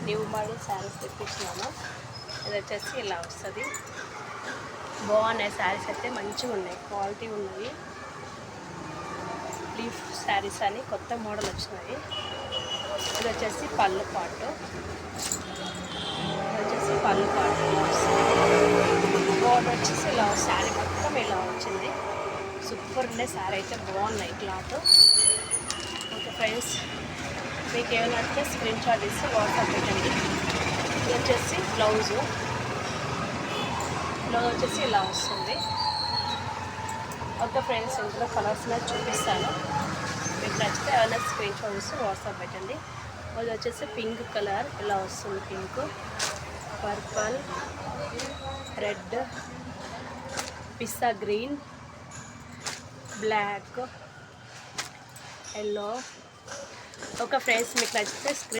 New model saris తెప్పించినాను. ఇది వచ్చేసి ఇలా వస్తుంది. బాగున్నాయి శారీస్ అయితే, మంచిగా ఉన్నాయి, క్వాలిటీ ఉన్నాయి. లీఫ్ శారీస్ అని కొత్త మోడల్ వచ్చినాయి. ఇది వచ్చేసి పళ్ళు పాటు, బోర్డర్ వచ్చేసి ఇలా శారీ మొత్తం ఇలా వచ్చింది. సూపర్ ఉండే శారీ అయితే, బాగున్నాయి క్లాత్. ఓకే ఫ్రెండ్స్, మీకు ఏమైనా నచ్చితే స్క్రీన్ షాట్ ఇస్తే వాట్సాప్ పెట్టండి. ఇది వచ్చేసి బ్లౌజ్ వచ్చేసి ఇలా వస్తుంది. ఓకే ఫ్రెండ్స్, ఇందులో కలర్స్ చూపిస్తాను. మీకు నచ్చితే ఏమైనా స్క్రీన్ షాట్ ఇస్తే వాట్సాప్ పెట్టండి. అది వచ్చేసి పింక్ కలర్ ఇలా వస్తుంది. Pink, purple, red, pista green, black, yellow. Okay friends, మీకు నచ్చితే